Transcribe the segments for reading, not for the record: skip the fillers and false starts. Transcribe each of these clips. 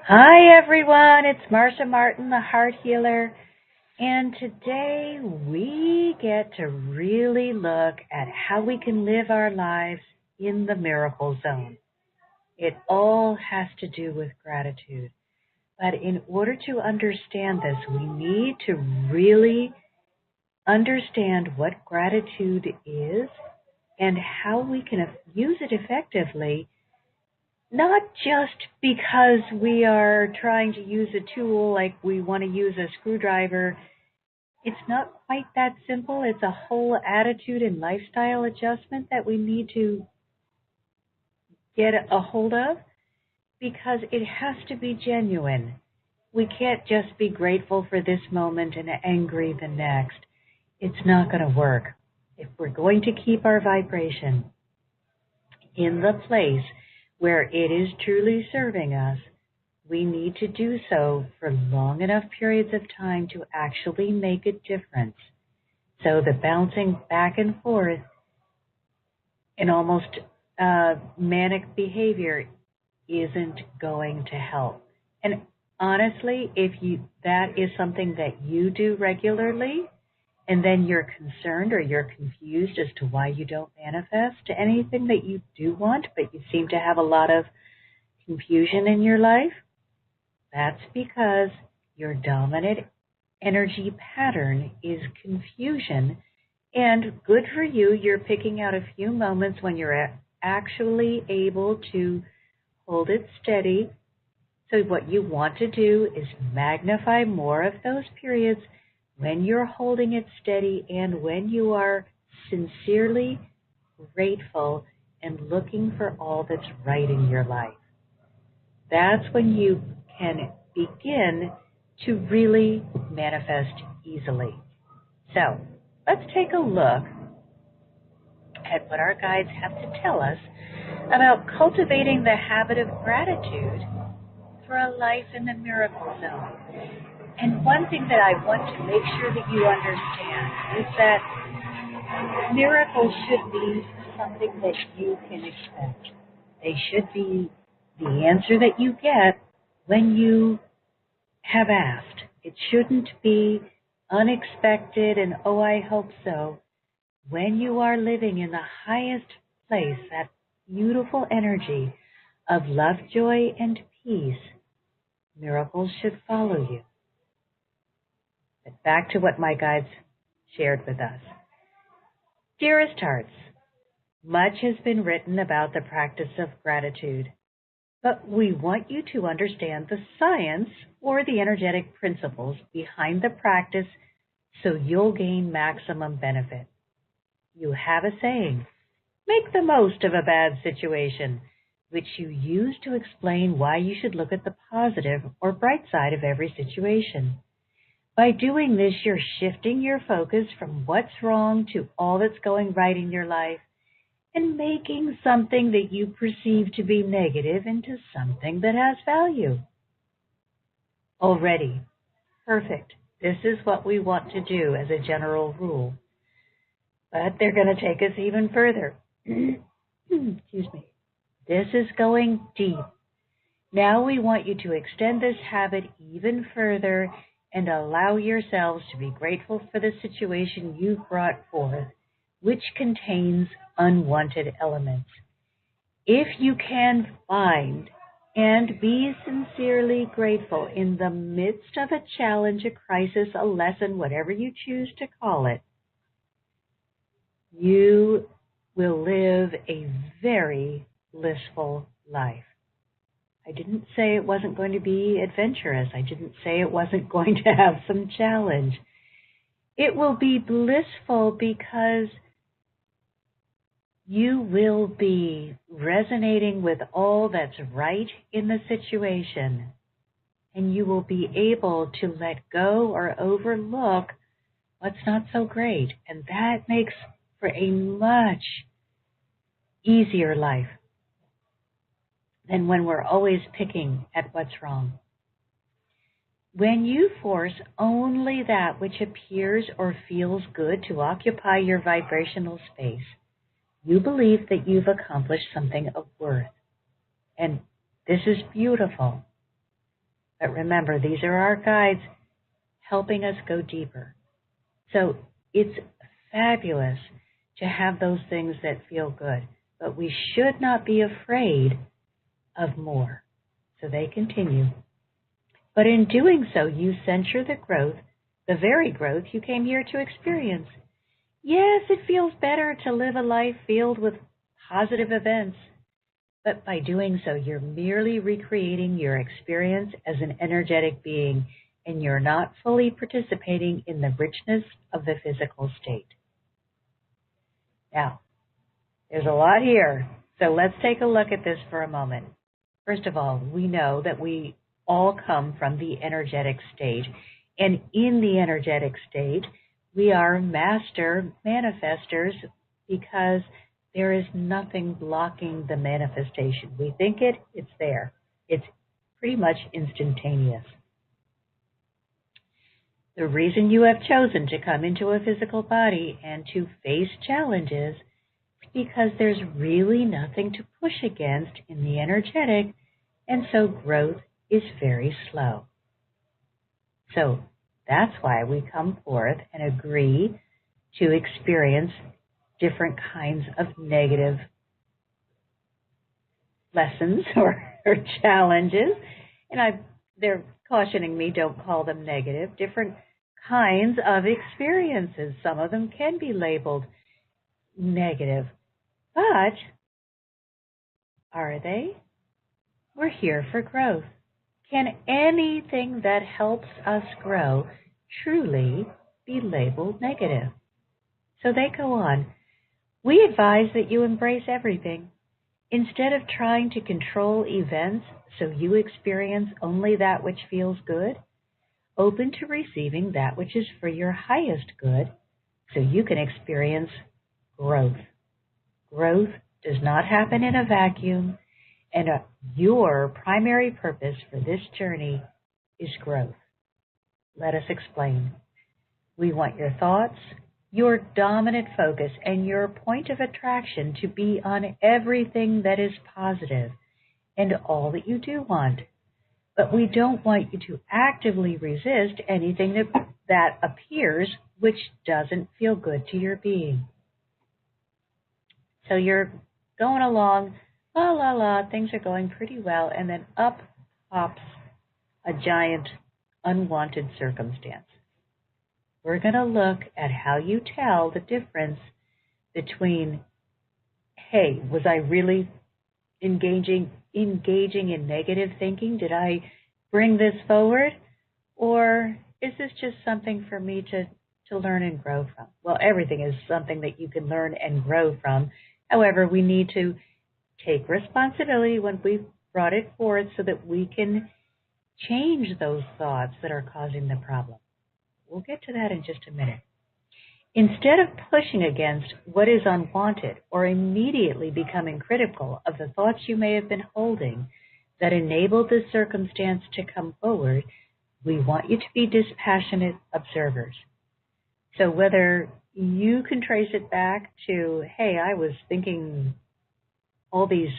Hi everyone, it's Marcia Martin, the Heart Healer, and today we get to really look at how we can live our lives in the miracle zone. It all has to do with gratitude, but in order to understand this, we need to really understand what gratitude is and how we can use it effectively, not just because we are trying to use a tool like we want to use a screwdriver. It's not quite that simple. It's a whole attitude and lifestyle adjustment that we need to get a hold of because it has to be genuine. We can't just be grateful for this moment and angry the next. It's not going to work. If we're going to keep our vibration in the place where it is truly serving us, we need to do so for long enough periods of time to actually make a difference. So the bouncing back and forth in almost manic behavior isn't going to help. And honestly, if that is something that you do regularly, and then you're concerned or you're confused as to why you don't manifest anything that you do want, but you seem to have a lot of confusion in your life, that's because your dominant energy pattern is confusion. And good for you, you're picking out a few moments when you're actually able to hold it steady. So what you want to do is magnify more of those periods when you're holding it steady and when you are sincerely grateful and looking for all that's right in your life. That's when you can begin to really manifest easily. So let's take a look at what our guides have to tell us about cultivating the habit of gratitude for a life in the miracle zone. And one thing that I want to make sure that you understand is that miracles should be something that you can expect. They should be the answer that you get when you have asked. It shouldn't be unexpected and, oh, I hope so. When you are living in the highest place, that beautiful energy of love, joy, and peace, miracles should follow you. But back to what my guides shared with us. Dearest hearts, much has been written about the practice of gratitude, but we want you to understand the science or the energetic principles behind the practice so you'll gain maximum benefit. You have a saying, make the most of a bad situation, which you use to explain why you should look at the positive or bright side of every situation. By doing this, you're shifting your focus from what's wrong to all that's going right in your life and making something that you perceive to be negative into something that has value. Already, perfect. This is what we want to do as a general rule. But they're going to take us even further. Excuse me. This is going deep. Now we want you to extend this habit even further and allow yourselves to be grateful for the situation you've brought forth, which contains unwanted elements. If you can find and be sincerely grateful in the midst of a challenge, a crisis, a lesson, whatever you choose to call it, you will live a very blissful life. I didn't say it wasn't going to be adventurous. I didn't say it wasn't going to have some challenge. It will be blissful because you will be resonating with all that's right in the situation, and you will be able to let go or overlook what's not so great, and that makes for a much easier life than when we're always picking at what's wrong. When you force only that which appears or feels good to occupy your vibrational space, you believe that you've accomplished something of worth. And this is beautiful. But remember, these are our guides helping us go deeper. So it's fabulous to have those things that feel good, but we should not be afraid of more. So they continue. But in doing so, you censure the growth, the very growth you came here to experience. Yes, it feels better to live a life filled with positive events, but by doing so, you're merely recreating your experience as an energetic being, and you're not fully participating in the richness of the physical state. Now, there's a lot here, so let's take a look at this for a moment. First of all, we know that we all come from the energetic state, and in the energetic state, we are master manifestors because there is nothing blocking the manifestation. We think it's there. It's pretty much instantaneous. The reason you have chosen to come into a physical body and to face challenges is because there's really nothing to push against in the energetic, and so growth is very slow. So that's why we come forth and agree to experience different kinds of negative lessons or challenges. And they're cautioning me, don't call them negative. Different kinds of experiences. Some of them can be labeled negative. But are they? We're here for growth. Can anything that helps us grow truly be labeled negative? So they go on. We advise that you embrace everything. Instead of trying to control events so you experience only that which feels good, open to receiving that which is for your highest good so you can experience growth. Growth does not happen in a vacuum, and your primary purpose for this journey is growth. Let us explain. We want your thoughts, your dominant focus, and your point of attraction to be on everything that is positive and all that you do want. But we don't want you to actively resist anything that appears which doesn't feel good to your being. So you're going along, la la la, things are going pretty well, and then up pops a giant unwanted circumstance. We're going to look at how you tell the difference between, hey, was I really engaging in negative thinking? Did I bring this forward? Or is this just something for me to learn and grow from? Well, everything is something that you can learn and grow from. However, we need to take responsibility when we've brought it forth so that we can change those thoughts that are causing the problem. We'll get to that in just a minute. Instead of pushing against what is unwanted or immediately becoming critical of the thoughts you may have been holding that enabled the circumstance to come forward, we want you to be dispassionate observers. So whether you can trace it back to, hey, I was thinking all these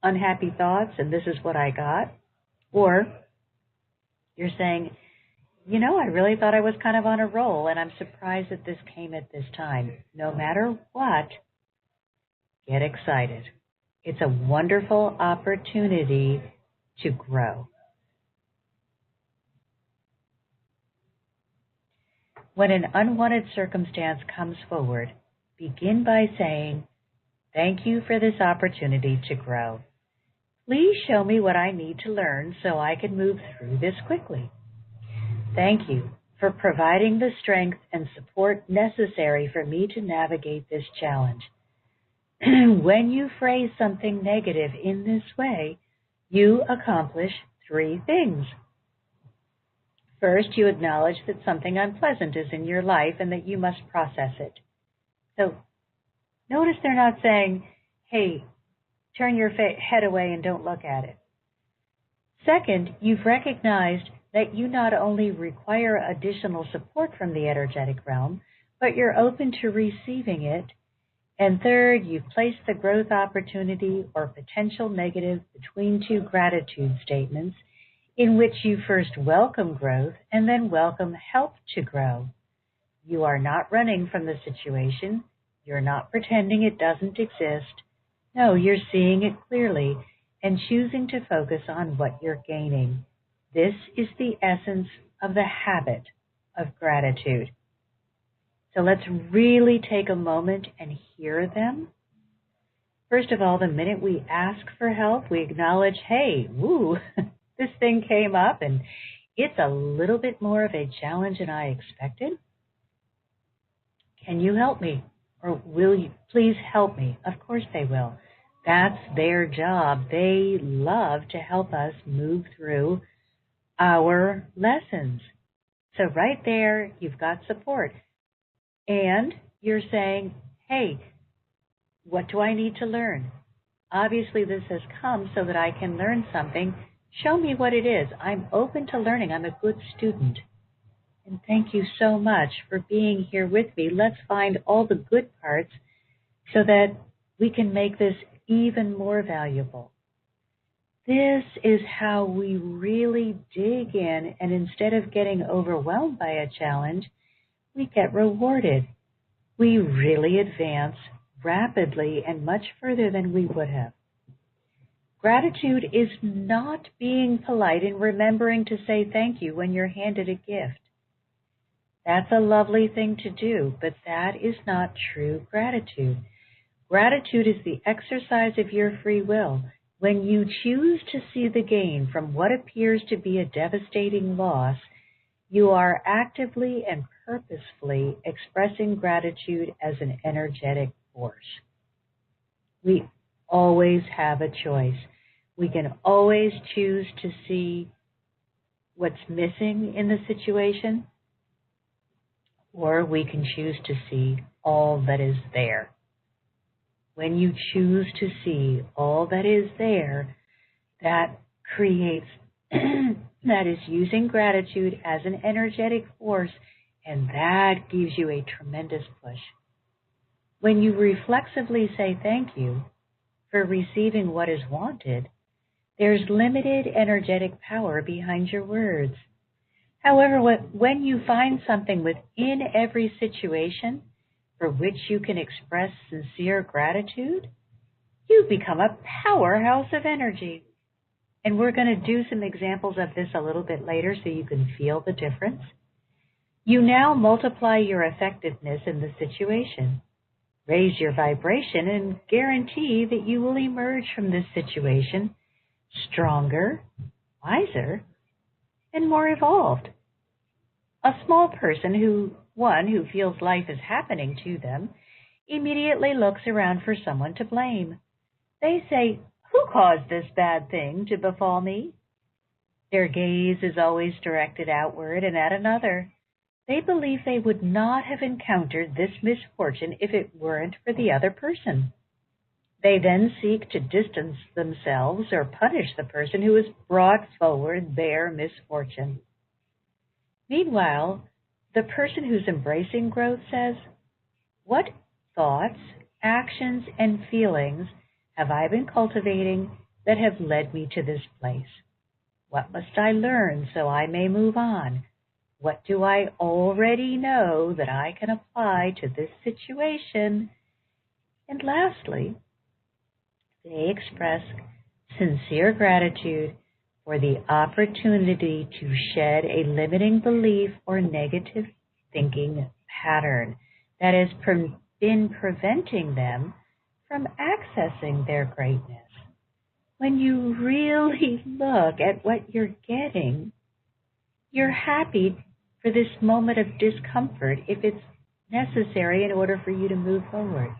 unhappy thoughts and this is what I got, or you're saying, you know, I really thought I was kind of on a roll, and I'm surprised that this came at this time. No matter what, get excited. It's a wonderful opportunity to grow. When an unwanted circumstance comes forward, begin by saying, thank you for this opportunity to grow. Please show me what I need to learn so I can move through this quickly. Thank you for providing the strength and support necessary for me to navigate this challenge. When you phrase something negative in this way, you accomplish 3 things. First, you acknowledge that something unpleasant is in your life and that you must process it. So notice they're not saying, hey, turn your head away and don't look at it. Second, you've recognized that you not only require additional support from the energetic realm, but you're open to receiving it. And third, you've placed the growth opportunity or potential negative between 2 gratitude statements in which you first welcome growth and then welcome help to grow. You are not running from the situation. You're not pretending it doesn't exist. No, you're seeing it clearly and choosing to focus on what you're gaining. This is the essence of the habit of gratitude. So let's really take a moment and hear them. First of all, the minute we ask for help, we acknowledge, hey, woo, this thing came up and it's a little bit more of a challenge than I expected. Can you help me? Or will you please help me? Of course they will. That's their job. They love to help us move through our lessons. So right there, you've got support. And you're saying, hey, what do I need to learn? Obviously, this has come so that I can learn something. Show me what it is. I'm open to learning. I'm a good student. And thank you so much for being here with me. Let's find all the good parts so that we can make this even more valuable. This is how we really dig in, and instead of getting overwhelmed by a challenge, we get rewarded. We really advance rapidly and much further than we would have. Gratitude is not being polite and remembering to say thank you when you're handed a gift. That's a lovely thing to do, but that is not true gratitude. Gratitude is the exercise of your free will. When you choose to see the gain from what appears to be a devastating loss, you are actively and purposefully expressing gratitude as an energetic force. We always have a choice. We can always choose to see what's missing in the situation, or we can choose to see all that is there. When you choose to see all that is there, that creates, that is using gratitude as an energetic force, and that gives you a tremendous push. When you reflexively say thank you for receiving what is wanted, there's limited energetic power behind your words. However, when you find something within every situation for which you can express sincere gratitude, you become a powerhouse of energy. And we're going to do some examples of this a little bit later so you can feel the difference. You now multiply your effectiveness in the situation. Raise your vibration and guarantee that you will emerge from this situation stronger, wiser, and more evolved. A small person one who feels life is happening to them immediately looks around for someone to blame. They say, "Who caused this bad thing to befall me?" Their gaze is always directed outward and at another. They believe they would not have encountered this misfortune if it weren't for the other person. They then seek to distance themselves or punish the person who has brought forward their misfortune. Meanwhile, the person who's embracing growth says, "What thoughts, actions, and feelings have I been cultivating that have led me to this place? What must I learn so I may move on? What do I already know that I can apply to this situation?" And lastly, they express sincere gratitude for the opportunity to shed a limiting belief or negative thinking pattern that has been preventing them from accessing their greatness. When you really look at what you're getting, you're happy for this moment of discomfort if it's necessary in order for you to move forward.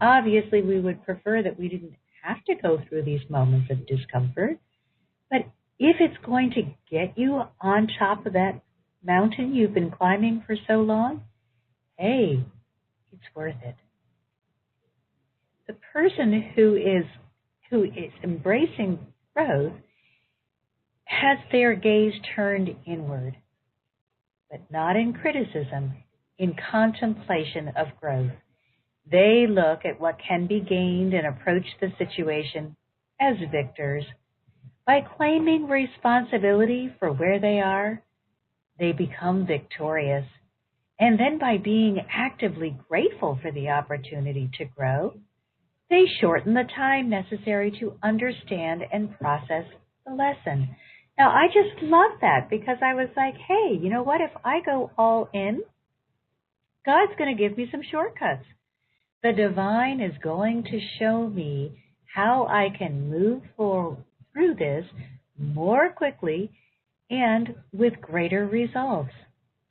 Obviously, we would prefer that we didn't have to go through these moments of discomfort, but if it's going to get you on top of that mountain you've been climbing for so long, hey, it's worth it. The person who is embracing growth has their gaze turned inward, but not in criticism, in contemplation of growth. They look at what can be gained and approach the situation as victors. By claiming responsibility for where they are, they become victorious. And then by being actively grateful for the opportunity to grow, they shorten the time necessary to understand and process the lesson. Now, I just love that because I was like, hey, you know what? If I go all in, God's going to give me some shortcuts. The divine is going to show me how I can move through this more quickly and with greater results.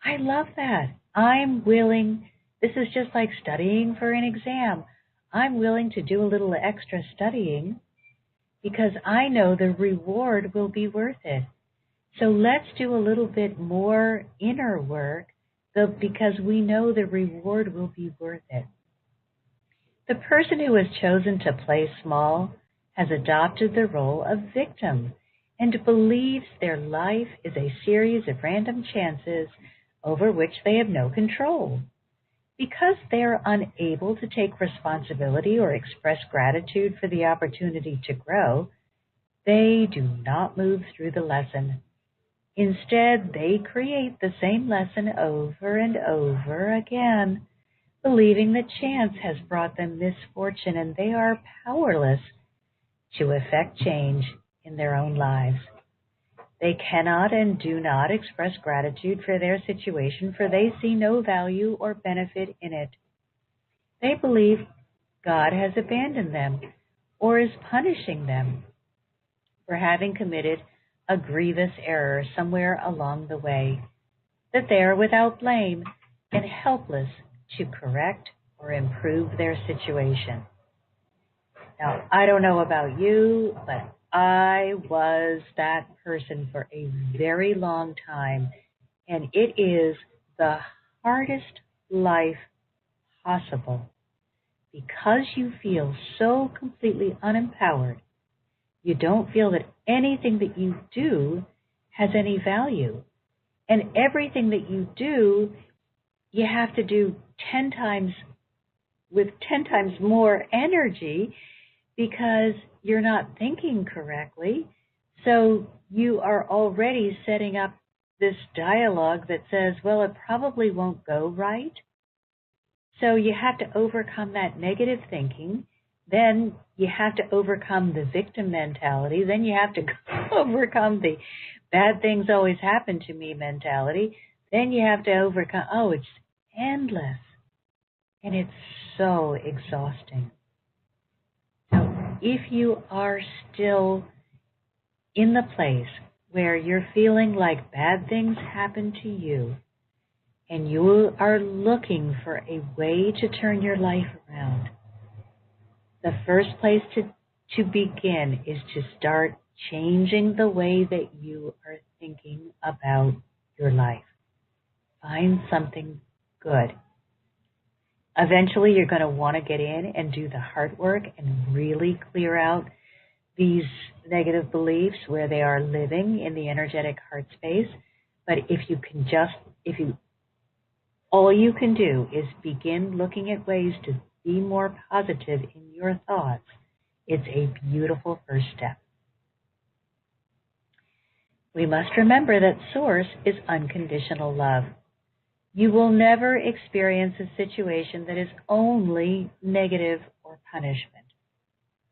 I love that. I'm willing. This is just like studying for an exam. I'm willing to do a little extra studying because I know the reward will be worth it. So let's do a little bit more inner work because we know the reward will be worth it. The person who has chosen to play small has adopted the role of victim and believes their life is a series of random chances over which they have no control. Because they are unable to take responsibility or express gratitude for the opportunity to grow, they do not move through the lesson. Instead, they create the same lesson over and over again, believing that chance has brought them misfortune and they are powerless to effect change in their own lives. They cannot and do not express gratitude for their situation, for they see no value or benefit in it. They believe God has abandoned them or is punishing them for having committed a grievous error somewhere along the way, that they are without blame and helpless to correct or improve their situation. Now, I don't know about you, but I was that person for a very long time, and it is the hardest life possible because you feel so completely unempowered. You don't feel that anything that you do has any value, and everything that you do, you have to do 10 times with 10 times more energy because you're not thinking correctly. So you are already setting up this dialogue that says, well, it probably won't go right. So you have to overcome that negative thinking. Then you have to overcome the victim mentality. Then you have to overcome the bad things always happen to me mentality. Then you have to overcome, it's endless. And it's so exhausting. So if you are still in the place where you're feeling like bad things happen to you and you are looking for a way to turn your life around, the first place to begin is to start changing the way that you are thinking about your life. Find something good. Eventually, you're going to want to get in and do the hard work and really clear out these negative beliefs where they are living in the energetic heart space. But all you can do is begin looking at ways to be more positive in your thoughts. It's a beautiful first step. We must remember that Source is unconditional love. You will never experience a situation that is only negative or punishment.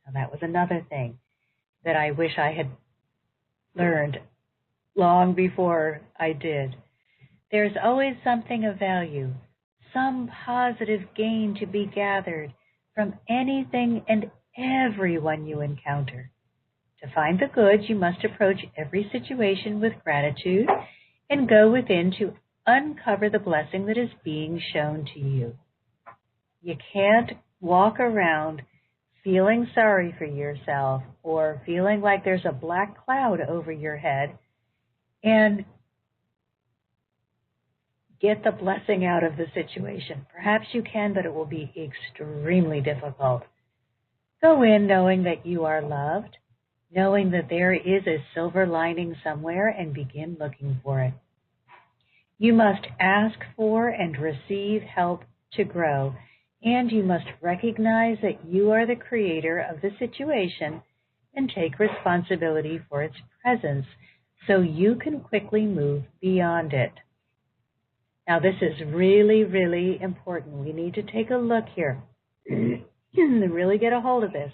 Now, that was another thing that I wish I had learned long before I did. There's always something of value, some positive gain to be gathered from anything and everyone you encounter. To find the good, you must approach every situation with gratitude and go within to uncover the blessing that is being shown to you. You can't walk around feeling sorry for yourself or feeling like there's a black cloud over your head and get the blessing out of the situation. Perhaps you can, but it will be extremely difficult. Go in knowing that you are loved, knowing that there is a silver lining somewhere, and begin looking for it. You must ask for and receive help to grow, and you must recognize that you are the creator of the situation and take responsibility for its presence so you can quickly move beyond it. Now, this is really, really important. We need to take a look here and really get a hold of this.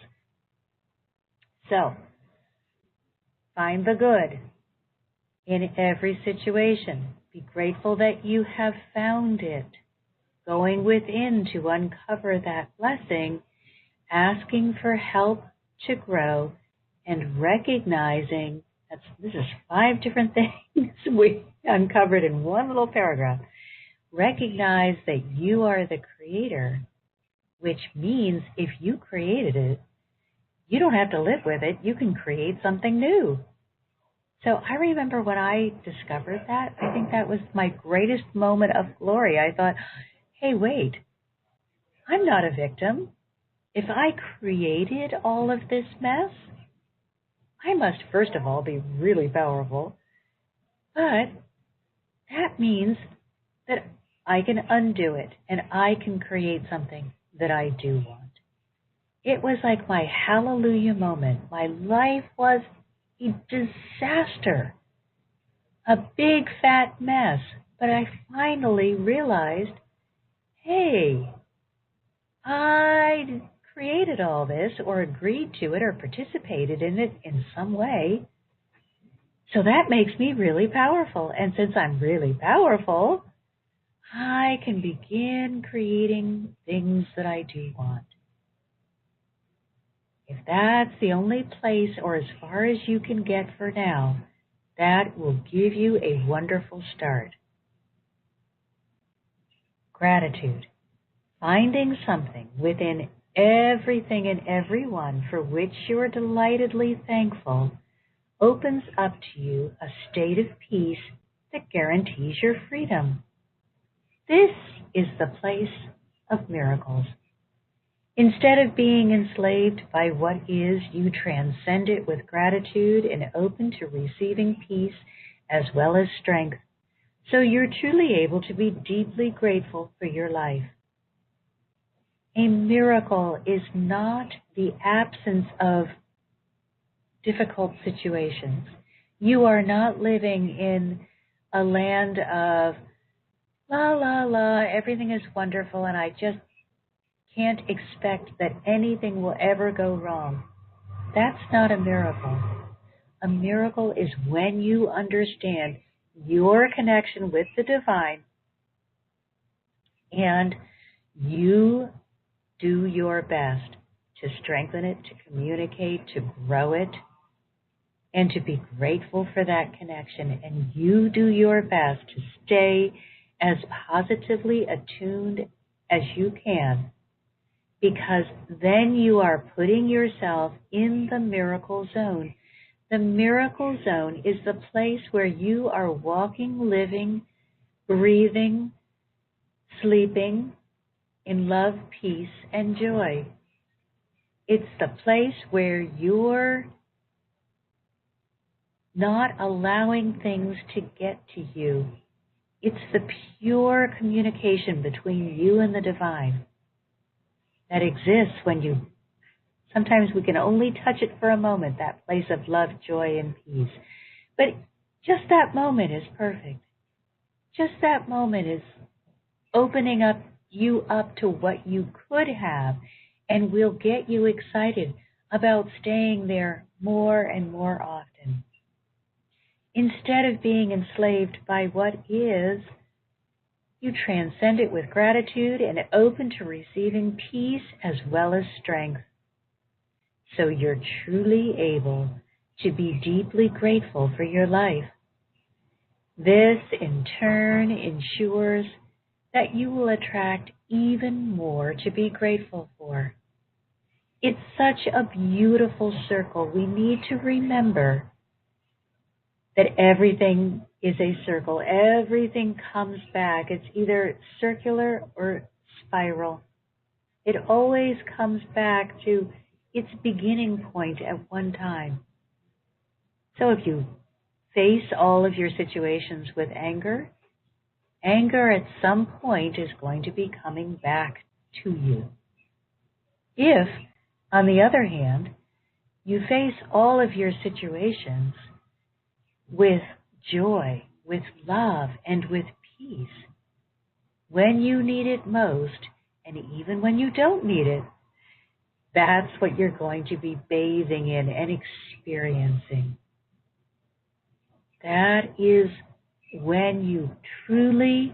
So, find the good in every situation. Be grateful that you have found it. Going within to uncover that blessing, asking for help to grow, and recognizing this is 5 different things we uncovered in one little paragraph. Recognize that you are the creator, which means if you created it, you don't have to live with it. You can create something new. So I remember when I discovered that, I think that was my greatest moment of glory. I thought, hey, wait, I'm not a victim. If I created all of this mess, I must first of all be really powerful. But that means that I can undo it and I can create something that I do want. It was like my hallelujah moment. My life was a disaster, a big fat mess. But I finally realized, hey, I created all this or agreed to it or participated in it in some way. So that makes me really powerful. And since I'm really powerful, I can begin creating things that I do want. If that's the only place or as far as you can get for now, that will give you a wonderful start. Gratitude. Finding something within everything and everyone for which you are delightedly thankful opens up to you a state of peace that guarantees your freedom. This is the place of miracles. Instead of being enslaved by what is, you transcend it with gratitude and open to receiving peace as well as strength. So you're truly able to be deeply grateful for your life. A miracle is not the absence of difficult situations. You are not living in a land of la, la, la, everything is wonderful and I just can't expect that anything will ever go wrong. That's not a miracle. A miracle is when you understand your connection with the divine and you do your best to strengthen it, to communicate, to grow it, and to be grateful for that connection. And you do your best to stay as positively attuned as you can, because then you are putting yourself in the miracle zone. The miracle zone is the place where you are walking, living, breathing, sleeping in love, peace, and joy. It's the place where you're not allowing things to get to you. It's the pure communication between you and the divine that exists when you, sometimes we can only touch it for a moment, that place of love, joy, and peace. But just that moment is perfect. Just that moment is opening up you up to what you could have, and will get you excited about staying there more and more often. Instead of being enslaved by what is, you transcend it with gratitude and open to receiving peace as well as strength. So you're truly able to be deeply grateful for your life. This, in turn, ensures that you will attract even more to be grateful for. It's such a beautiful circle. We need to remember that everything is a circle. Everything comes back. It's either circular or spiral. It always comes back to its beginning point at one time. So if you face all of your situations with anger, anger at some point is going to be coming back to you. If, on the other hand, You face all of your situations with joy, with love, and with peace. When you need it most, and even when you don't need it, that's what you're going to be bathing in and experiencing. That is when you truly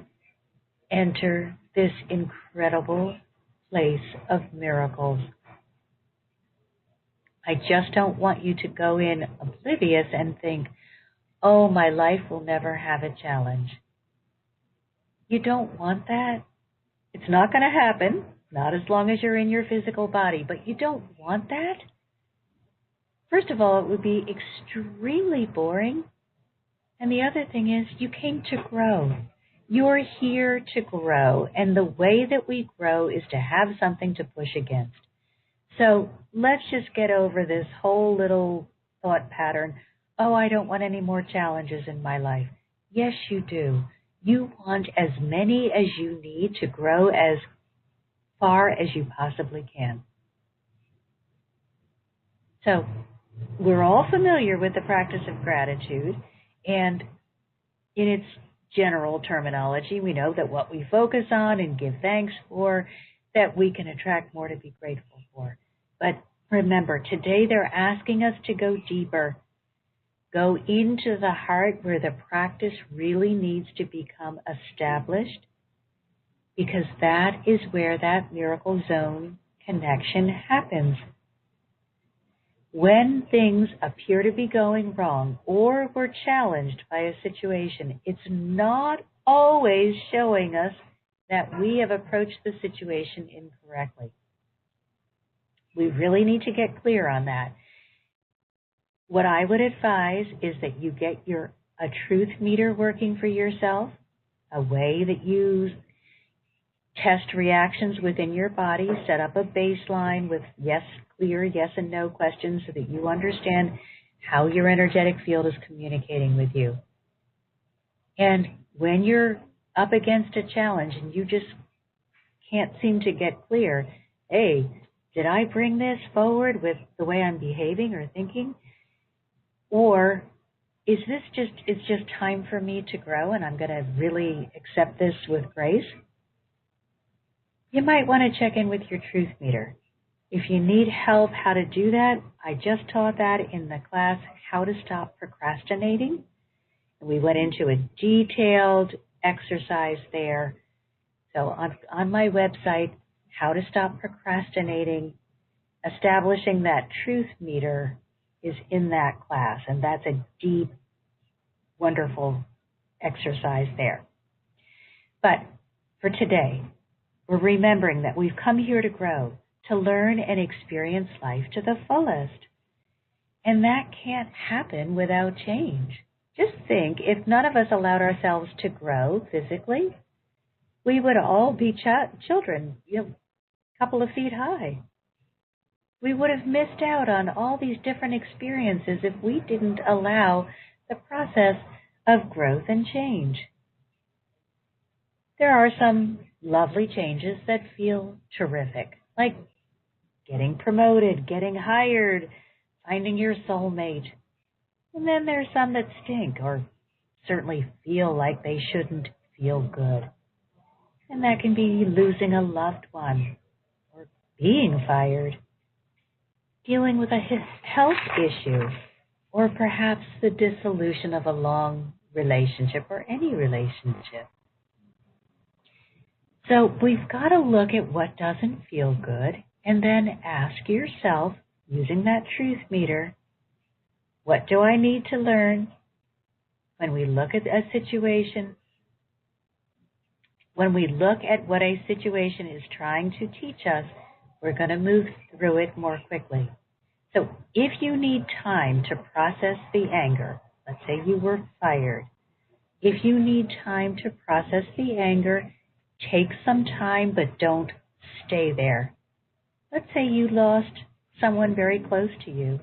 enter this incredible place of miracles. I just don't want you to go in oblivious and think, oh, my life will never have a challenge. You don't want that. It's not going to happen, not as long as you're in your physical body, but you don't want that. First of all, it would be extremely boring. And the other thing is, you came to grow. You're here to grow, and the way that we grow is to have something to push against. So let's just get over this whole little thought pattern, oh, I don't want any more challenges in my life. Yes, you do. You want as many as you need to grow as far as you possibly can. So we're all familiar with the practice of gratitude, and in its general terminology, we know that what we focus on and give thanks for, that we can attract more to be grateful for. But remember, today they're asking us to go deeper, go into the heart where the practice really needs to become established, because that is where that miracle zone connection happens. When things appear to be going wrong or we're challenged by a situation, it's not always showing us that we have approached the situation incorrectly. We really need to get clear on that. What I would advise is that you get a truth meter working for yourself, a way that you test reactions within your body, set up a baseline with clear yes and no questions so that you understand how your energetic field is communicating with you. And when you're up against a challenge and you just can't seem to get clear, hey, did I bring this forward with the way I'm behaving or thinking? Or is this it's just time for me to grow and I'm going to really accept this with grace? You might want to check in with your truth meter. If you need help how to do that, I just taught that in the class, How to Stop Procrastinating. And we went into a detailed exercise there. So on my website, How to Stop Procrastinating, establishing that truth meter is in that class. And that's a deep, wonderful exercise there. But for today, we're remembering that we've come here to grow, to learn and experience life to the fullest. And that can't happen without change. Just think, if none of us allowed ourselves to grow physically, we would all be children, a couple of feet high. We would have missed out on all these different experiences if we didn't allow the process of growth and change. There are some lovely changes that feel terrific, like getting promoted, getting hired, finding your soulmate. And then there's some that stink or certainly feel like they shouldn't feel good. And that can be losing a loved one or being fired, dealing with a health issue, or perhaps the dissolution of a long relationship or any relationship. So we've got to look at what doesn't feel good and then ask yourself, using that truth meter, what do I need to learn? When we look at a situation, when we look at what a situation is trying to teach us, we're going to move through it more quickly. So if you need time to process the anger, let's say you were fired, if you need time to process the anger, take some time, but don't stay there. Let's say you lost someone very close to you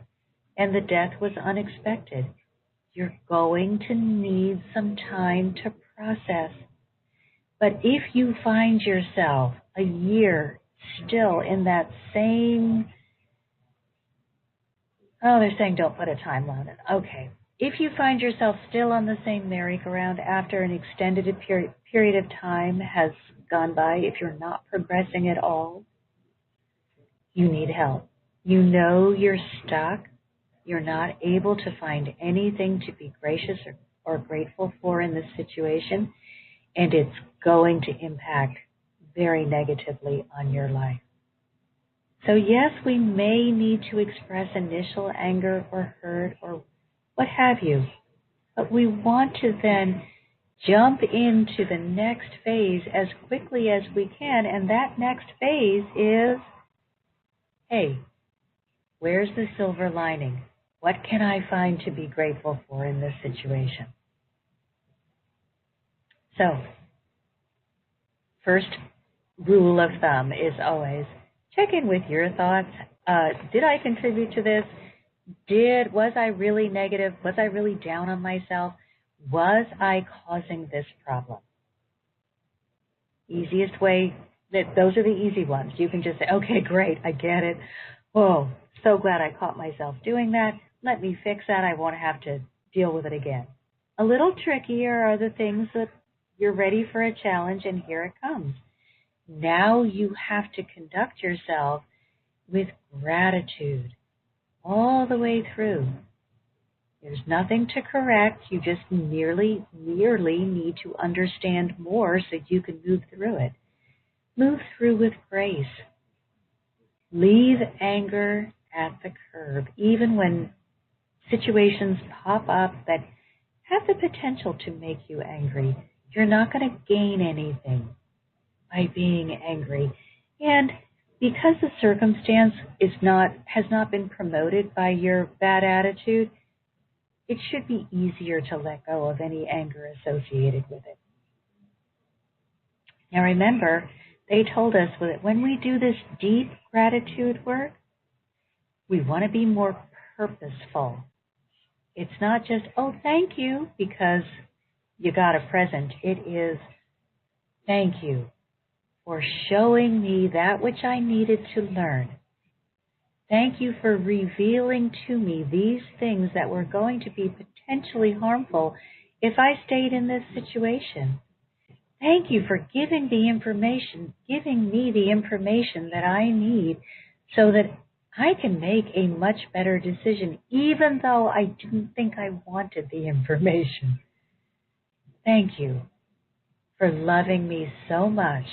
and the death was unexpected. You're going to need some time to process. But if you find yourself a year still in that same Oh, they're saying don't put a timeline on it. Okay. If you find yourself still on the same merry-go-round after an extended period of time has gone by, if you're not progressing at all, you need help. You know you're stuck. You're not able to find anything to be gracious or grateful for in this situation, and it's going to impact very negatively on your life. So yes, we may need to express initial anger or hurt or what have you, but we want to then jump into the next phase as quickly as we can, and that next phase is, hey, where's the silver lining? What can I find to be grateful for in this situation? So, first rule of thumb is always check in with your thoughts. Did I contribute to this? Was I really negative? Was I really down on myself? Was I causing this problem? Easiest way, those are the easy ones. You can just say, okay, great, I get it. Oh, so glad I caught myself doing that. Let me fix that. I won't have to deal with it again. A little trickier are the things that you're ready for a challenge, and here it comes. Now you have to conduct yourself with gratitude all the way through. There's nothing to correct. You just merely need to understand more so you can move through it. Move through with grace. Leave anger at the curb, even when situations pop up that have the potential to make you angry. You're not going to gain anything by being angry. And because the circumstance has not been promoted by your bad attitude, it should be easier to let go of any anger associated with it. Now remember, they told us that when we do this deep gratitude work, we want to be more purposeful. It's not just, oh, thank you, because you got a present. It is, thank you for showing me that which I needed to learn. Thank you for revealing to me these things that were going to be potentially harmful if I stayed in this situation. Thank you for giving me the information that I need so that I can make a much better decision, even though I didn't think I wanted the information. Thank you for loving me so much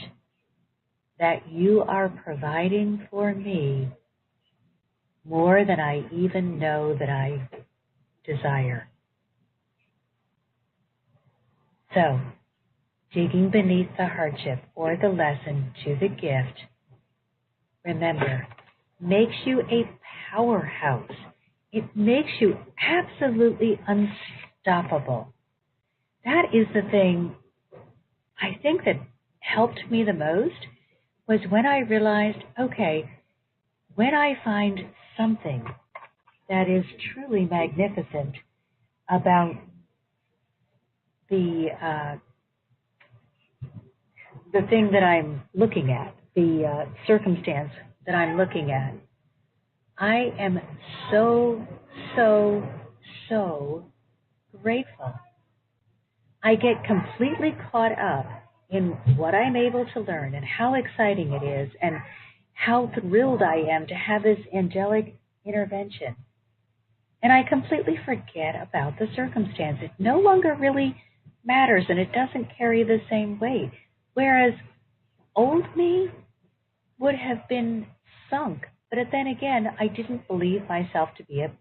that you are providing for me more than I even know that I desire. So, digging beneath the hardship or the lesson to the gift, remember, makes you a powerhouse. It makes you absolutely unstoppable. That is the thing I think that helped me the most was when I realized, okay, when I find something that is truly magnificent about the thing that I'm looking at, the circumstance that I'm looking at, I am so, so, so grateful. I get completely caught up in what I'm able to learn and how exciting it is and how thrilled I am to have this angelic intervention. And I completely forget about the circumstance. It no longer really matters and it doesn't carry the same weight. Whereas old me would have been sunk. But then again, I didn't believe myself to be a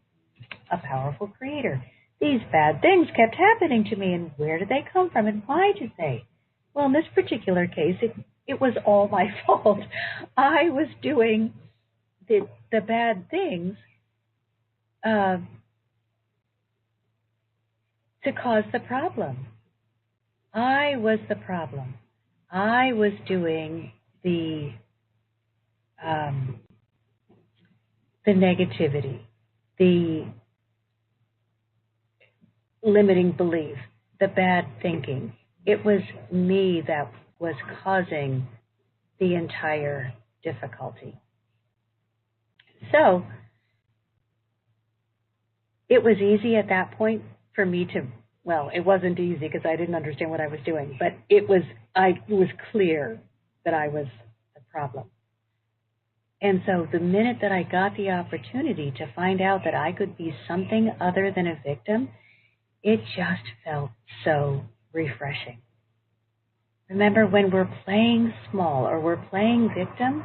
powerful creator. These bad things kept happening to me, and where did they come from and why did they? Well, in this particular case, it was all my fault. I was doing the bad things to cause the problem. I was the problem. I was doing the negativity, the limiting belief, the bad thinking. It was me that was causing the entire difficulty. So, it was easy at that point for me to, well, it wasn't easy because I didn't understand what I was doing, but it was clear that I was the problem. And so the minute that I got the opportunity to find out that I could be something other than a victim, it just felt so refreshing. Remember, when we're playing small or we're playing victim,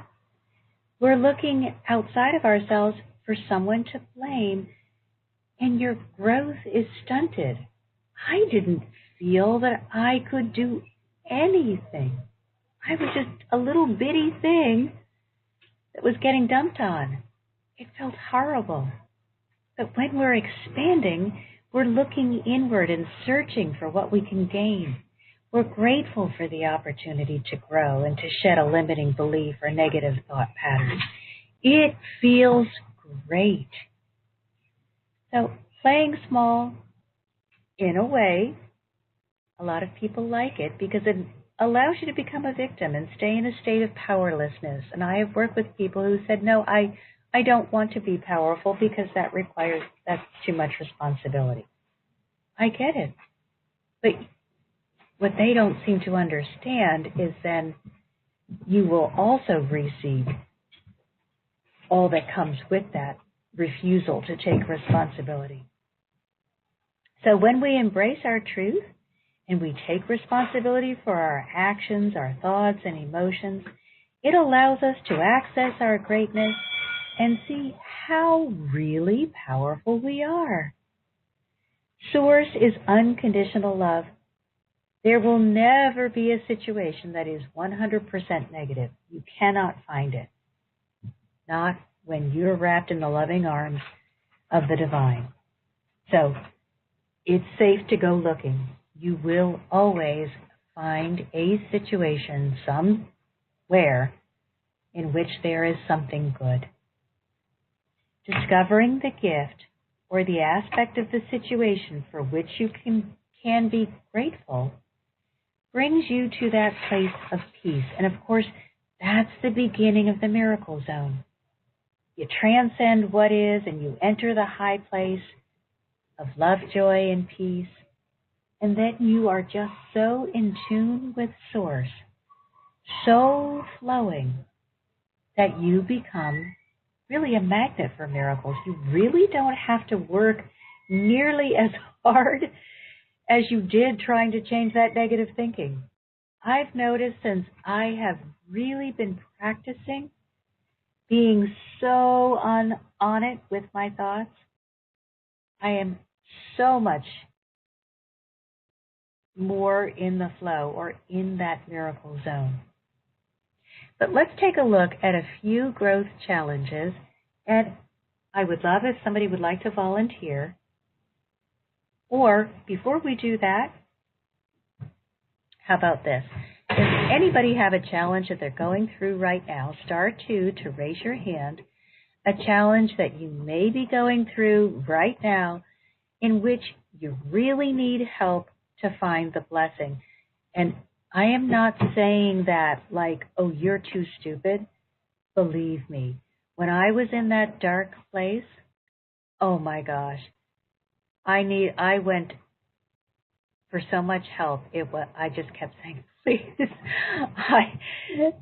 we're looking outside of ourselves for someone to blame, and your growth is stunted. I didn't feel that I could do anything. I was just a little bitty thing that was getting dumped on. It felt horrible. But when we're expanding, we're looking inward and searching for what we can gain. We're grateful for the opportunity to grow and to shed a limiting belief or negative thought patterns. It feels great. So playing small, in a way, a lot of people like it because it allows you to become a victim and stay in a state of powerlessness. And I have worked with people who said, no, I don't want to be powerful because that's too much responsibility. I get it. But what they don't seem to understand is then you will also receive all that comes with that refusal to take responsibility. So when we embrace our truth and we take responsibility for our actions, our thoughts, and emotions, it allows us to access our greatness and see how really powerful we are. Source is unconditional love. There will never be a situation that is 100% negative. You cannot find it. Not when you're wrapped in the loving arms of the divine. So it's safe to go looking. You will always find a situation somewhere in which there is something good. Discovering the gift or the aspect of the situation for which you can be grateful brings you to that place of peace. And of course, that's the beginning of the miracle zone. You transcend what is and you enter the high place of love, joy, and peace. And then you are just so in tune with Source, so flowing, that you become really a magnet for miracles. You really don't have to work nearly as hard as you did trying to change that negative thinking. I've noticed since I have really been practicing being so on it with my thoughts, I am so much more in the flow or in that miracle zone. But let's take a look at a few growth challenges, and I would love if somebody would like to volunteer. Or before we do that, how about this? Does anybody have a challenge that they're going through right now? Star 2 to raise your hand. A challenge that you may be going through right now in which you really need help to find the blessing. And I am not saying that like, oh, you're too stupid. Believe me, when I was in that dark place, oh my gosh, I went for so much help. I just kept saying, please,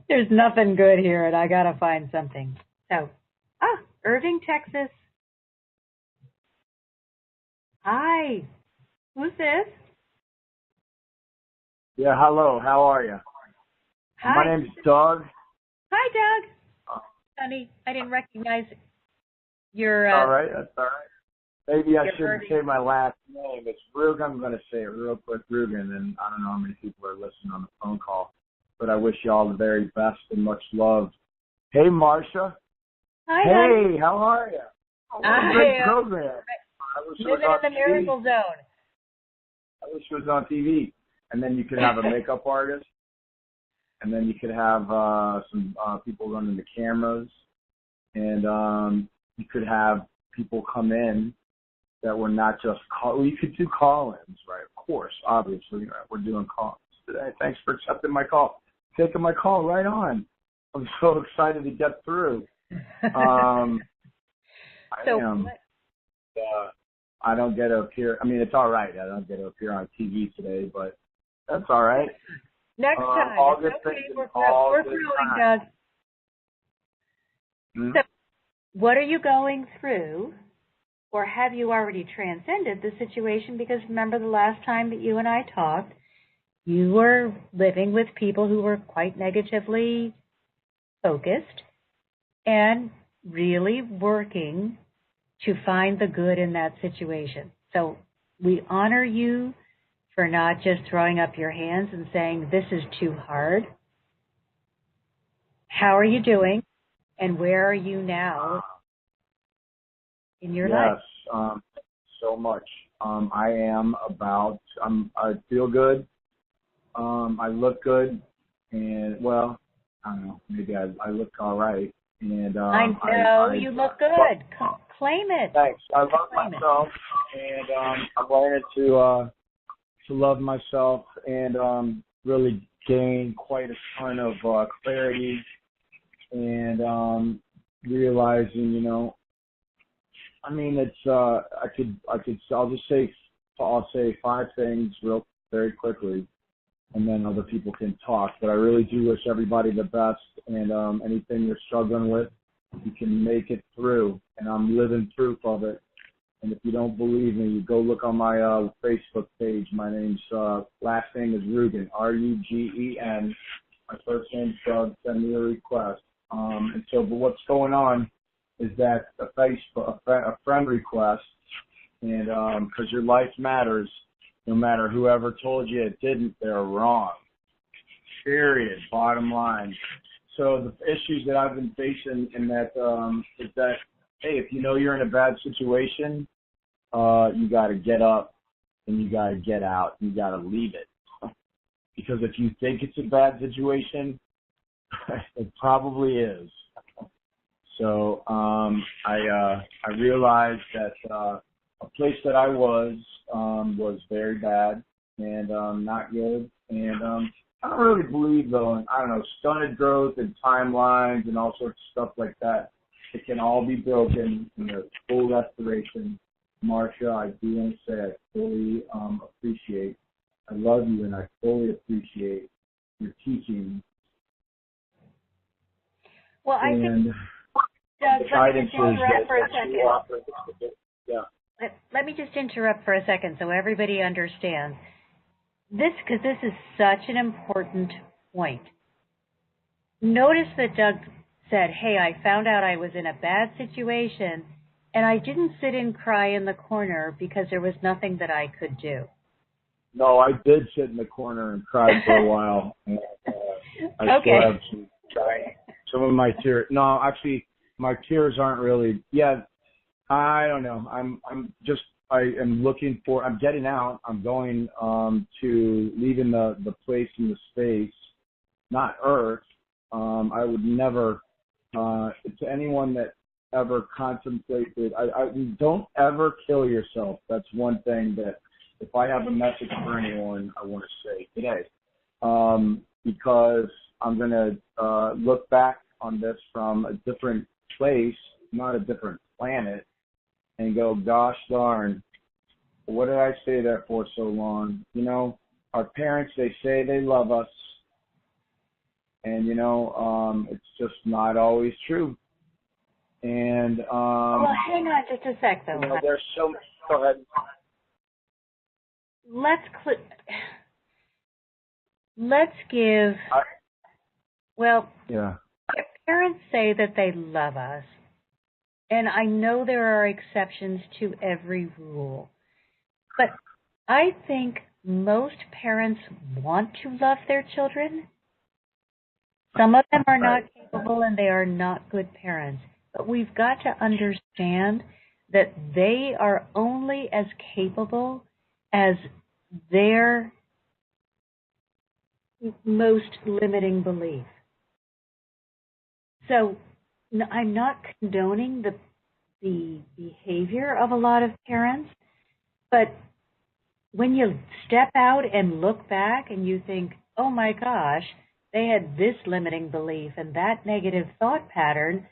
there's nothing good here, and I gotta find something. So, Irving, Texas. Hi, who's this? Yeah, hello. How are you? Hi. My name's Doug. Hi, Doug. Honey, I didn't recognize your... all right, that's all right. Maybe I shouldn't say my last name. It's Rugen. I'm going to say it real quick, Rugen, and I don't know how many people are listening on the phone call, but I wish you all the very best and much love. Hey, Marcia. Hi, hey, honey. how are you? Oh, what a great program. I wish it was living on in the TV. miracle zone. I wish it was on TV. And then you could have a makeup artist, and then you could have some people running the cameras, and you could have people come in that were not just call. Well, you could do call-ins, right? Of course, obviously, right? We're doing call-ins today. Thanks for accepting my call, taking my call right on. I'm so excited to get through. I am. I don't get to appear. I mean, it's all right. I don't get to appear on TV today, but that's all right. Next time. All good Okay, things. we're All good growing, time. Doug. Hmm? So, what are you going through, or have you already transcended the situation? Because remember the last time that you and I talked, you were living with people who were quite negatively focused and really working to find the good in that situation. So we honor you for not just throwing up your hands and saying, this is too hard. How are you doing? And where are you now in your life? Yes, so much. I feel good. I look good. And, well, I don't know, maybe I look all right. And I know you look good. Claim it. Thanks. I love myself, and I'm learning to love myself and really gain quite a ton of clarity and realizing, you know, I mean, it's I'll say 5 things very quickly, and then other people can talk. But I really do wish everybody the best, and anything you're struggling with, you can make it through, and I'm living proof of it. And if you don't believe me, you go look on my Facebook page. My name's last name is Rugen, Rugen. My first name's Doug. Send me a request. But what's going on is that a friend request, and because your life matters, no matter whoever told you it didn't, they're wrong. Period. Bottom line. So the issues that I've been facing in that is that, hey, if you know you're in a bad situation, you got to get up and you got to get out. You got to leave it. Because if you think it's a bad situation, it probably is. So I realized that a place that I was very bad and not good. And I don't really believe, though, in, I don't know, stunted growth and timelines and all sorts of stuff like that. It can all be broken in their full restoration. Marcia, I do want to say I fully appreciate, I love you, and I fully appreciate your teaching. Well, I think, Doug, let me just interrupt for a second. Yeah. Let me just interrupt for a second so everybody understands. Because this is such an important point. Notice that Doug said, hey, I found out I was in a bad situation, and I didn't sit and cry in the corner because there was nothing that I could do. No, I did sit in the corner and cry for a while. And, I still have some of my tears. No, actually, my tears aren't really. Yeah, I don't know. I am getting out. I'm going to leaving the place in the space, not Earth. I would never, to anyone that ever contemplated, I don't ever kill yourself. That's one thing that if I have a message for anyone, I want to say today. Because I'm going to look back on this from a different place, not a different planet, and go, gosh darn, what did I stay there for so long? You know, our parents, they say they love us, and, you know, it's just not always true. And, well, hang on just a sec, though. You know, there's so much. Go ahead. Let's give, yeah. If parents say that they love us, and I know there are exceptions to every rule, but I think most parents want to love their children. Some of them are not capable and they are not good parents. But we've got to understand that they are only as capable as their most limiting belief. So I'm not condoning the behavior of a lot of parents, but when you step out and look back and you think, oh my gosh, they had this limiting belief and that negative thought pattern,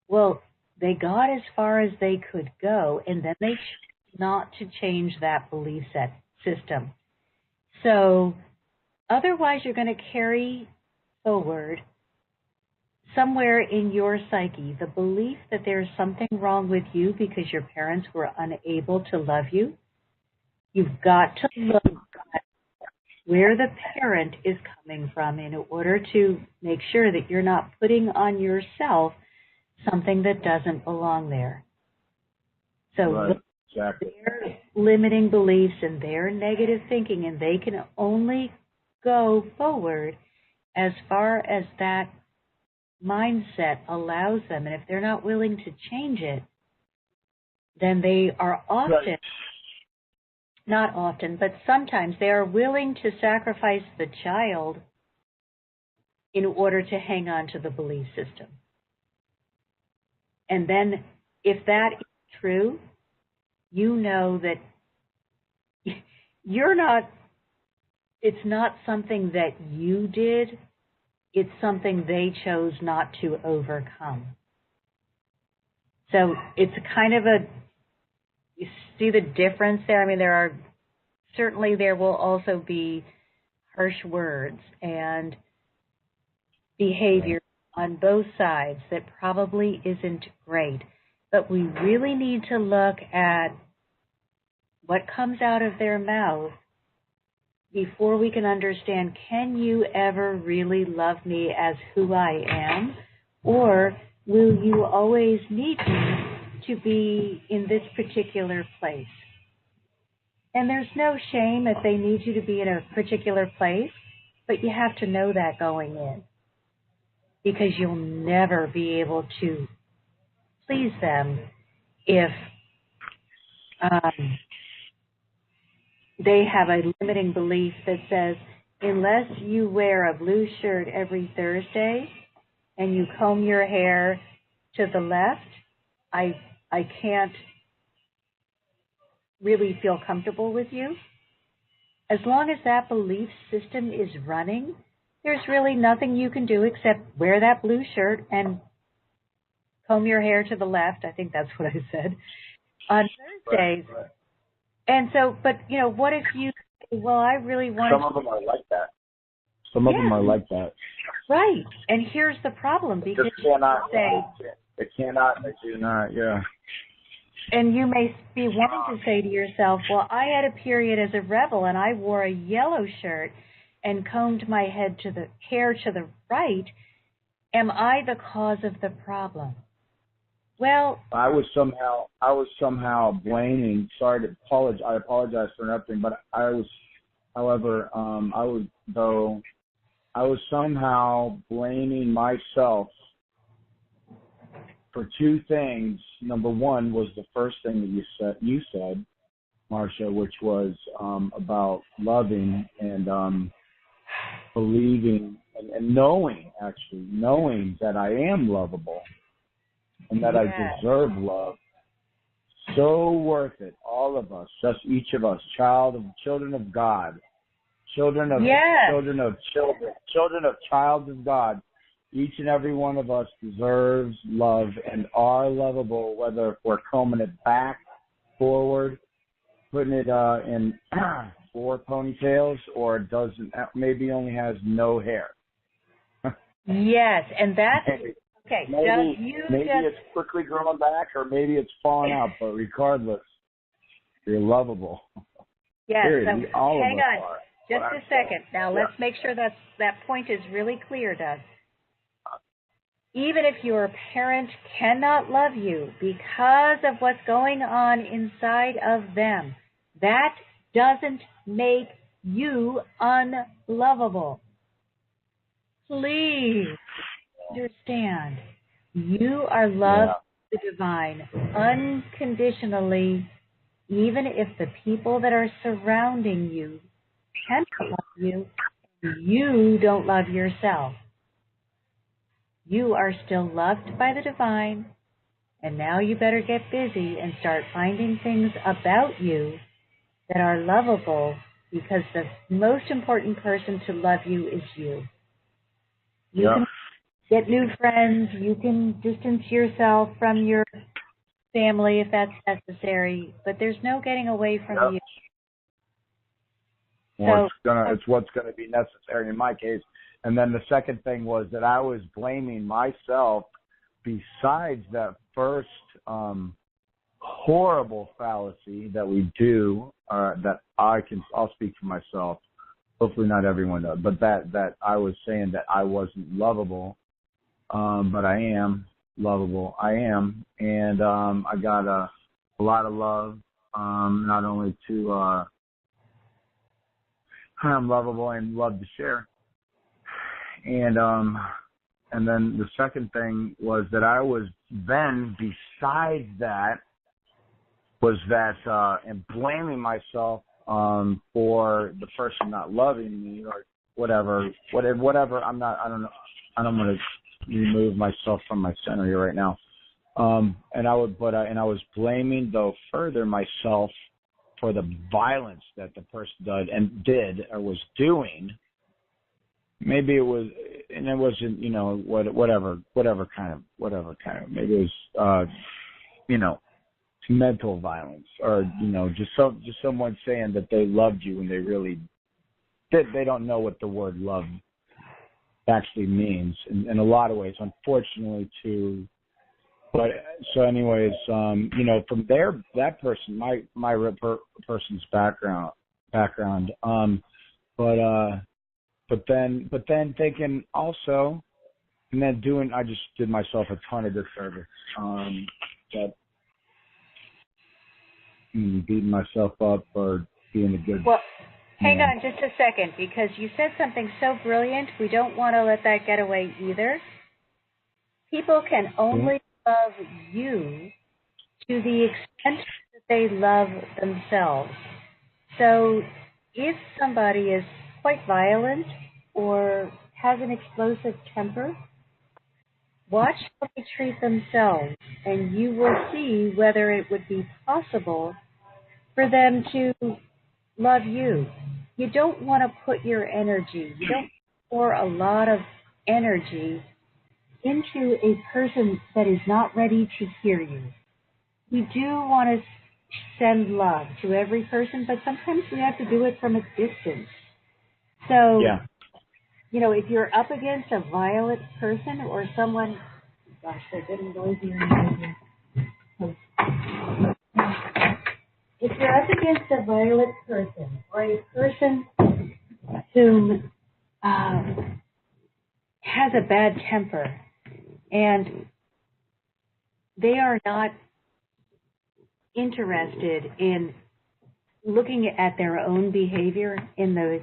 well, they got as far as they could go, and then they not to change that belief system. So otherwise you're going to carry forward somewhere in your psyche the belief that there's something wrong with you because your parents were unable to love you. You've got to look at where the parent is coming from in order to make sure that you're not putting on yourself something that doesn't belong there. So right. Exactly. their limiting beliefs and their negative thinking, and they can only go forward as far as that mindset allows them. And if they're not willing to change it, then they are often, not often, but sometimes they are willing to sacrifice the child in order to hang on to the belief system. And then if that is true, you know that it's not something that you did, it's something they chose not to overcome. So it's kind of you see the difference there? I mean, there will also be harsh words and behavior on both sides that probably isn't great. But we really need to look at what comes out of their mouth before we can understand, can you ever really love me as who I am? Or will you always need me to be in this particular place? And there's no shame if they need you to be in a particular place, but you have to know that going in, because you'll never be able to please them if they have a limiting belief that says, unless you wear a blue shirt every Thursday and you comb your hair to the left, I can't really feel comfortable with you. As long as that belief system is running, there's really nothing you can do except wear that blue shirt and comb your hair to the left. I think that's what I said. On Thursdays. Right. And so, but, what if you say, well, I really want Some of them are like that. Some of them are like that. Right. And here's the problem, because it cannot, they do not, yeah. And you may be wanting to say to yourself, well, I had a period as a rebel and I wore a yellow shirt and combed my hair to the right. Am I the cause of the problem? Well, I was somehow blaming. Sorry to apologize. I apologize for interrupting, but I was somehow blaming myself for two things. Number one was the first thing that you said, Marcia, which was about loving and believing and knowing that I am lovable and that I deserve love. So worth it, all of us, just each of us, children of God, children of child of God. Each and every one of us deserves love and are lovable, whether we're combing it back, forward, putting it in 4 ponytails, or doesn't, maybe only has no hair. Yes, and that's okay. Maybe it's quickly growing back, or maybe it's falling out. But regardless, you're lovable. Yes. Period. So hang on, just a second. Now let's make sure that point is really clear, Doug. Even if your parent cannot love you because of what's going on inside of them, that doesn't make you unlovable. Please understand, you are loved by the divine unconditionally, even if the people that are surrounding you can't love you, you don't love yourself. You are still loved by the divine, and now you better get busy and start finding things about you that are lovable, because the most important person to love you is you. You can get new friends, you can distance yourself from your family if that's necessary, but there's no getting away from you. Well, So it's what's gonna be necessary in my case. And then the second thing was that I was blaming myself besides that first horrible fallacy that we do, that I'll speak for myself. Hopefully not everyone does, but that I was saying that I wasn't lovable, but I am lovable. I am, and I got a lot of love, not only to I'm lovable and love to share, and then the second thing was that I was then besides that was that and blaming myself for the person not loving me or whatever. I'm not. I don't know. I don't want to remove myself from my center here right now. And I was blaming though further myself for the violence that the person did or was doing. Maybe it was, and it wasn't, whatever kind of. Maybe it was, mental violence, or just someone saying that they loved you when they really did. They don't know what the word love actually means in a lot of ways, unfortunately. But so, anyways, from that person, my person's background, but then thinking also, and then I just did myself a ton of disservice. That beating myself up or being a good. Well, hang on just a second, because you said something so brilliant. We don't want to let that get away either. People can only love you to the extent that they love themselves. So if somebody is quite violent or has an explosive temper, watch how they treat themselves, and you will see whether it would be possible for them to love you. You don't want to put your energy, you don't pour a lot of energy into a person that is not ready to hear you. We do want to send love to every person, but sometimes we have to do it from a distance. So, if you're up against a violent person or someone, gosh, they're getting noisier and noisier. If you're up against a violent person or a person who has a bad temper and they are not interested in looking at their own behavior in the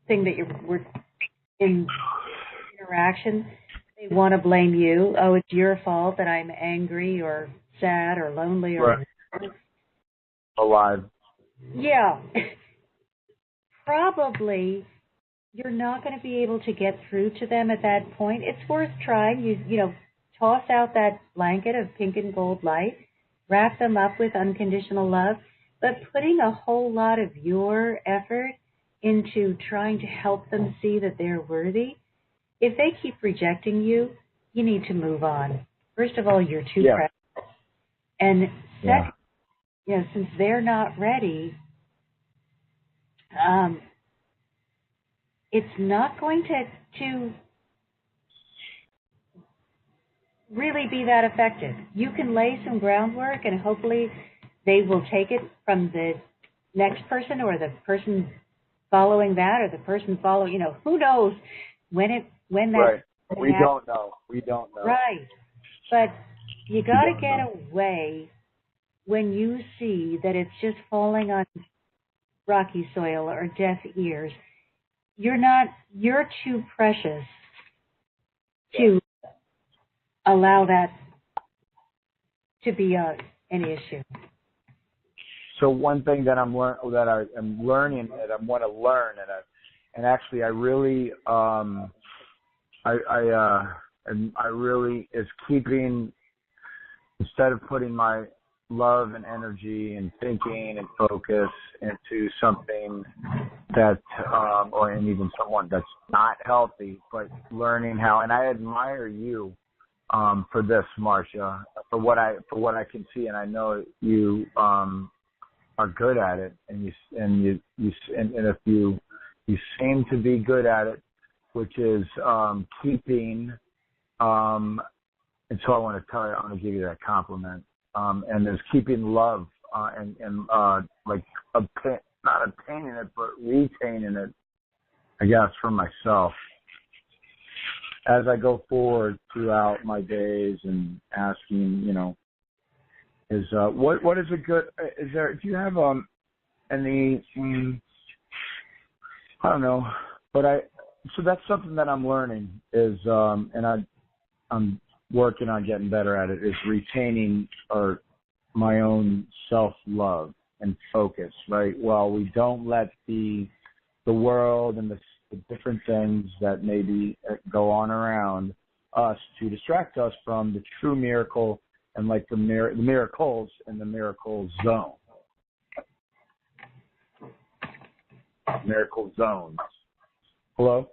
thing that we're in interaction, they want to blame you. Oh, it's your fault that I'm angry or sad or lonely or alive. Yeah. Probably you're not going to be able to get through to them at that point. It's worth trying. You toss out that blanket of pink and gold light, wrap them up with unconditional love, but putting a whole lot of your effort into trying to help them see that they're worthy. If they keep rejecting you, you need to move on. First of all, you're too precious. And second, since they're not ready, it's not going to really be that effective. You can lay some groundwork, and hopefully they will take it from the next person or the person following that or the person following, who knows when that. Right. We don't know. Right. But you got to get away when you see that it's just falling on rocky soil or deaf ears. You're too precious to allow that to be an issue. So one thing that I am learning, that I want to learn, and actually I really, I really is keeping, instead of putting my love and energy and thinking and focus into something that, and even someone that's not healthy, but learning how, and I admire you for this, Marcia, for what I can see, and I know you are good at it, and if you seem to be good at it, which is keeping. And so I want to give you that compliment. And there's keeping love and like not obtaining it, but retaining it, I guess, for myself. As I go forward throughout my days and asking, is what is a good? Is there? Do you have any? I don't know, but so that's something that I'm learning is, and I'm working on getting better at it, is retaining my own self-love and focus, right? Well, we don't let the world and the different things that maybe go on around us to distract us from the true miracle and like the miracles in the miracle zone. Miracle zones. Hello?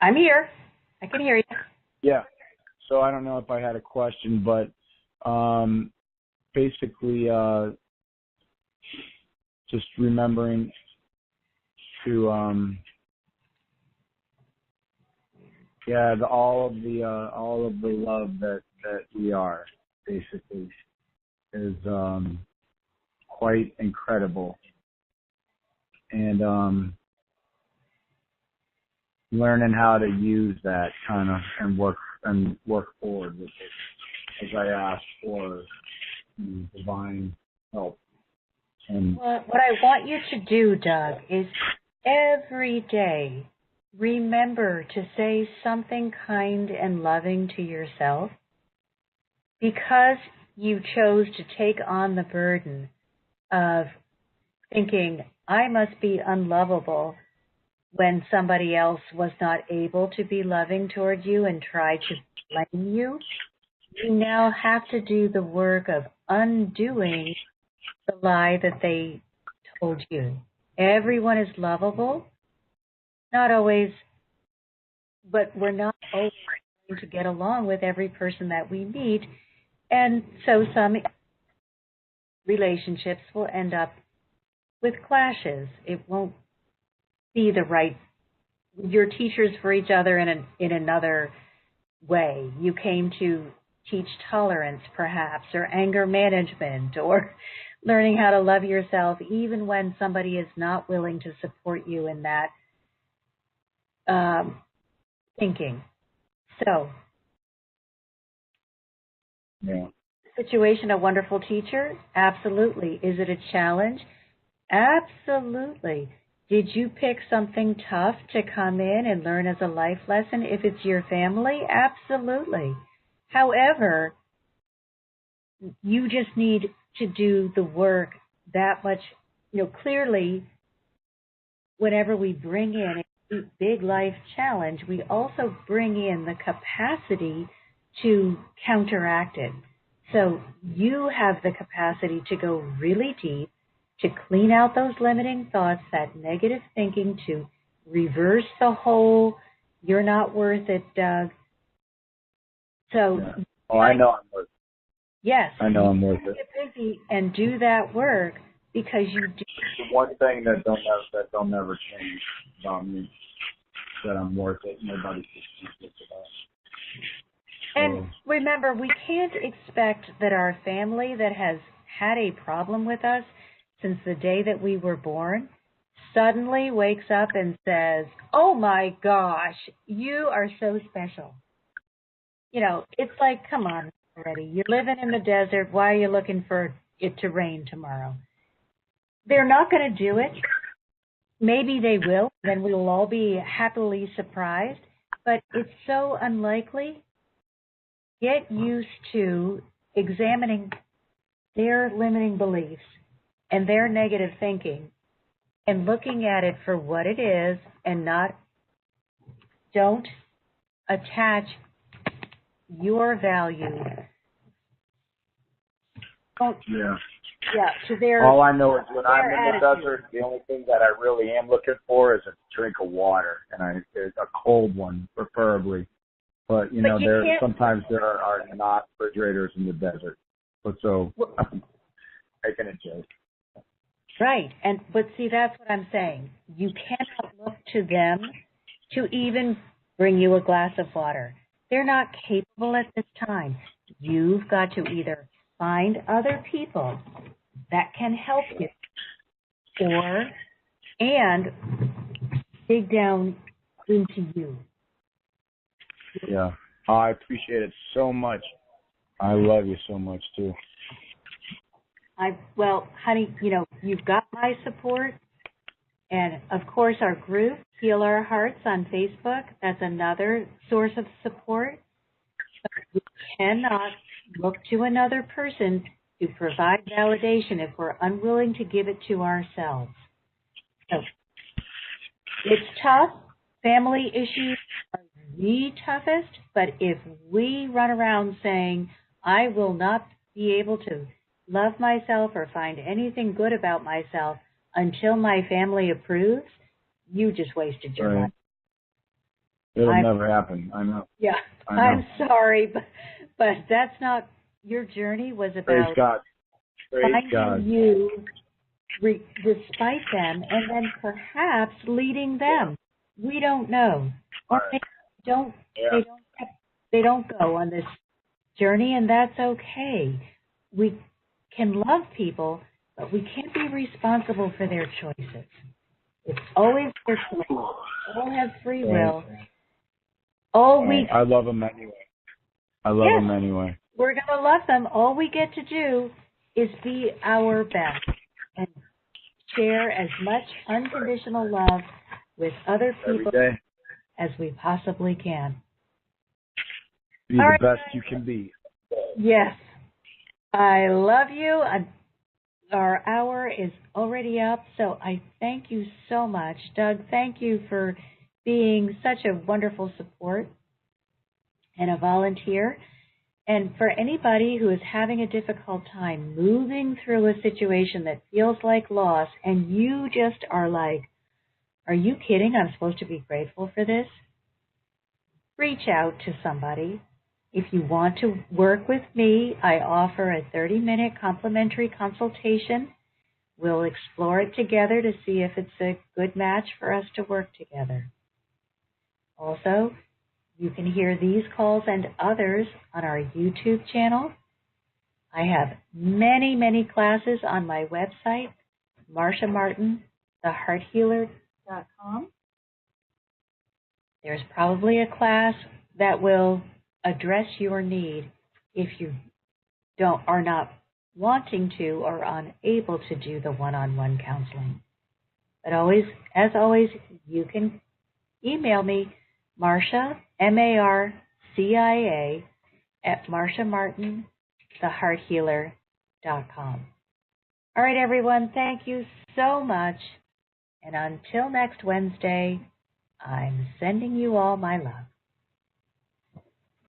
I'm here. I can hear you. Yeah. So I don't know if I had a question, but basically just remembering to all of the love that we are basically is quite incredible, and learning how to use that kind of and work forward with it as I ask for divine help. And well, what I want you to do, Doug, is every day remember to say something kind and loving to yourself, because you chose to take on the burden of thinking, I must be unlovable when somebody else was not able to be loving toward you and tried to blame you. You now have to do the work of undoing the lie that they told you. Everyone is lovable. Not always, but we're not always going to get along with every person that we meet. And so some relationships will end up with clashes. It won't be the right, you're teachers for each other in another way. You came to teach tolerance, perhaps, or anger management, or learning how to love yourself even when somebody is not willing to support you in that thinking. So, yeah. Situation, a wonderful teacher? Absolutely. Is it a challenge? Absolutely. Did you pick something tough to come in and learn as a life lesson if it's your family? Absolutely. However, you just need to do the work that much, clearly, whenever we bring in a big life challenge, we also bring in the capacity to counteract it. So you have the capacity to go really deep, to clean out those limiting thoughts, that negative thinking, to reverse the whole, you're not worth it, Doug. So, yeah. Oh, I know I'm worth it. Yes. I know I'm worth it. Get busy and do that work, because you do. The one thing that don't never change about me, that I'm worth it. Nobody can change it about. And remember, we can't expect that our family that has had a problem with us since the day that we were born suddenly wakes up and says, oh my gosh, you are so special. It's like, come on already. You're living in the desert. Why are you looking for it to rain tomorrow? They're not going to do it. Maybe they will. Then we will all be happily surprised. But it's so unlikely. Get used to examining their limiting beliefs and their negative thinking and looking at it for what it is, and don't attach your value to their. All I know is when I'm in attitude. the desert, the only thing that I really am looking for is a drink of water, and a cold one, preferably. But, But you can't. sometimes there are not refrigerators in the desert. But so, making a joke. Right. But see, that's what I'm saying. You cannot look to them to even bring you a glass of water. They're not capable at this time. You've got to either find other people that can help you and dig down into you. Yeah. I appreciate it so much. I love you so much, too. Well, honey, you've got my support. And, of course, our group, Heal Our Hearts on Facebook, that's another source of support. But we cannot look to another person to provide validation if we're unwilling to give it to ourselves. So it's tough. Family issues are the toughest, but if we run around saying, I will not be able to love myself or find anything good about myself until my family approves, you just wasted your life. It'll never happen. I know. Yeah, I know. I'm sorry, but that's not, your journey was about Praise God. finding you despite them and then perhaps leading them. We don't know. Or they don't go on this journey, and that's okay. We can love people, but we can't be responsible for their choices. It's always their choice. We all have free will. I love them anyway. We're going to love them. All we get to do is be our best and share as much unconditional love with other people as we possibly can. Be the best you can be. Yes. I love you. Our hour is already up, so I thank you so much. Doug, thank you for being such a wonderful support and a volunteer. And for anybody who is having a difficult time moving through a situation that feels like loss, and you just are like, are you kidding? I'm supposed to be grateful for this? Reach out to somebody. If you want to work with me, I offer a 30-minute complimentary consultation. We'll explore it together to see if it's a good match for us to work together. Also, you can hear these calls and others on our YouTube channel. I have many, many classes on my website, Marcia Martin, thehearthealer.com. There's probably a class that will address your need if you are not wanting to or unable to do the one-on-one counseling. But as always, you can email me, Marcia, Marcia, at marciamartinthehearthealer.com. All right, everyone, thank you so much. And until next Wednesday, I'm sending you all my love.